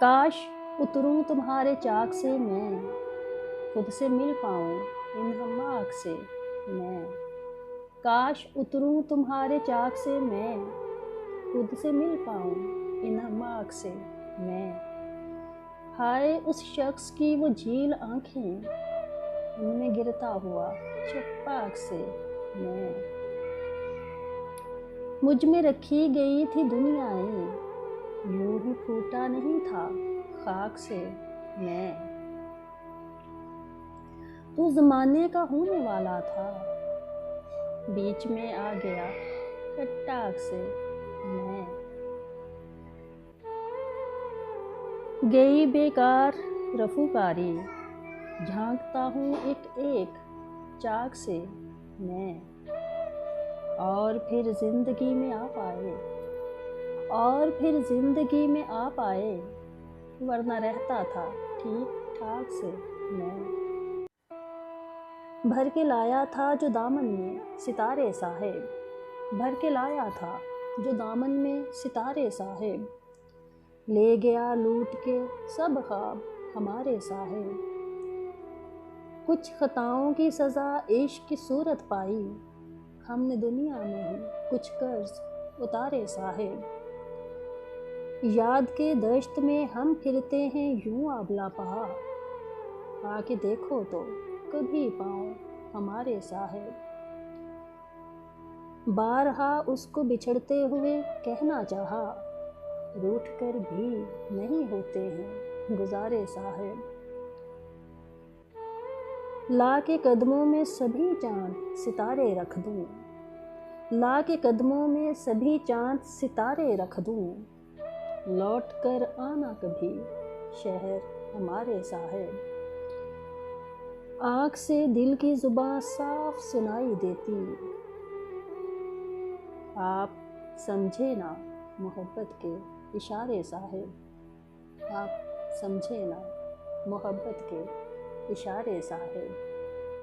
काश उतरूं तुम्हारे चाक से मैं, खुद से मिल पाऊं इन हम आँख से मैं। काश उतरूं तुम्हारे चाक से मैं, खुद से मिल पाऊं इन हम आँख से मैं। हाय उस शख्स की वो झील आँखें, उनमें गिरता हुआ चप्पाक से मैं। मुझ में रखी गई थी दुनियाएं, यूं ही फूटा नहीं था खाक से मैं। तू ज़माने का होने वाला था, बीच में आ गया कट्टाक से मैं। गई बेकार रफूकारी, झांकता हूँ एक एक चाक से मैं। और फिर जिंदगी में आ पाए, और फिर जिंदगी में आ पाए, वरना रहता था ठीक ठाक से मैं। भर के लाया था जो दामन में सितारे साहिब, भर के लाया था जो दामन में सितारे साहिब। ले गया लूट के सब ख्वाब हमारे साहिब। कुछ खताओं की सज़ा इश्क की सूरत पाई, हमने दुनिया में ही कुछ कर्ज उतारे साहिब। याद के दश्त में हम फिरते हैं यूं आबला पहा, आके देखो तो कभी पाँव हमारे साहिब। बारहा उसको बिछड़ते हुए कहना चाहा, रूठ कर भी नहीं होते हैं गुजारे साहिब। ला के कदमों में सभी चांद सितारे रख दूं, ला के कदमों में सभी चांद सितारे रख दूं। लौट कर आना कभी शहर हमारे साहिब। आँख से दिल की जुबां साफ सुनाई देती, आप समझे ना मोहब्बत के इशारे साहिब। आप समझे ना मोहब्बत के इशारे साहिब।